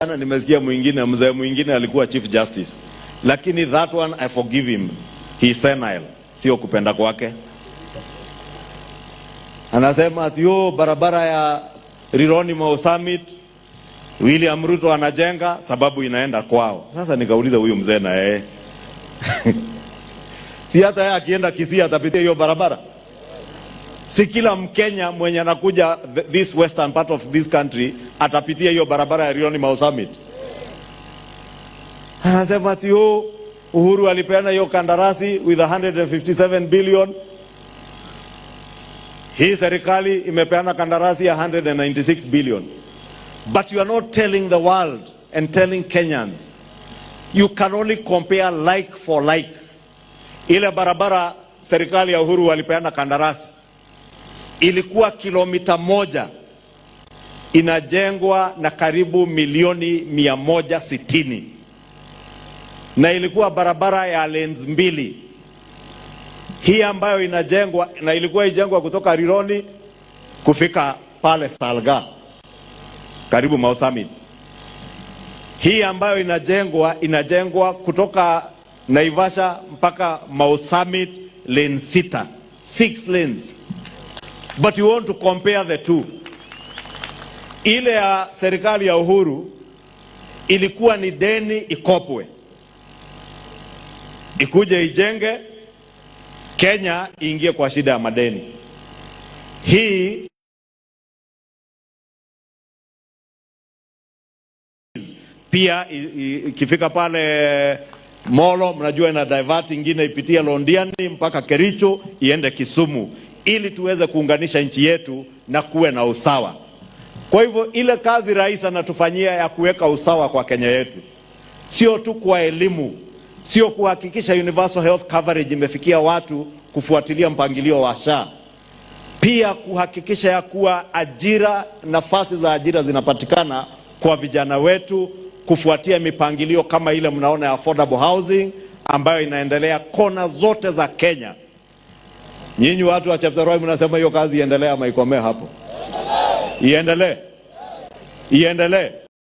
Nimesikia mzee mwingine alikuwa Chief Justice. Lakini that one I forgive him. He is senile. Sio kupenda kwake. Anasema ati barabara ya Rironi Mau Summit William Ruto anajenga sababu inaenda kwao. Sasa nikauliza huyu mzee na yeye. Si hata yeye akienda Kisii atapitia hiyo barabara? Si kila Mkenya mwenye anakuja this western part of this country atapitia hiyo barabara ya Rironi Mau Summit? Anasema ati Uhuru alipeana hiyo kandarasi with 157 billion. Hii serikali imepeana kandarasi ya 196 billion. But you are not telling the world and telling Kenyans. You can only compare like for like. Ile barabara serikali ya Uhuru walipeana kandarasi ilikuwa kilomita 1 inajengwa na karibu milioni 160, na ilikuwa barabara ya lanes 2. Hii ambayo inajengwa na ilikuwa ijengwa kutoka Rironi kufika pale Salga karibu Mau Summit. Hii ambayo inajengwa kutoka Naivasha mpaka Mau Summit lane 6 lanes. But you want to compare the two. Ile ya serikali ya Uhuru ilikuwa ni deni ikopwe, ikuje ijenge, Kenya ingie kwa shida ya madeni. Hii pia ikifika pale Molo, mnajua ina divert ingine ipitia Londiani mpaka Kericho iende Kisumu, ili tuweze kuunganisha nchi yetu na kuwe na usawa. Kwa hivyo ile kazi rais anatufanyia ya kuweka usawa kwa Kenya yetu, sio tu kwa elimu, sio kuhakikisha universal health coverage imefikia watu kufuatilia mpangilio wa SHA, pia kuhakikisha ya kuwa ajira, nafasi za ajira zinapatikana kwa vijana wetu, kufuatia mipangilio kama ile mnaona ya affordable housing ambayo inaendelea kona zote za Kenya. Nyinyi watu wa Chepteroi mnasema hiyo kazi iendelee ama ikomee hapo? Iendelee.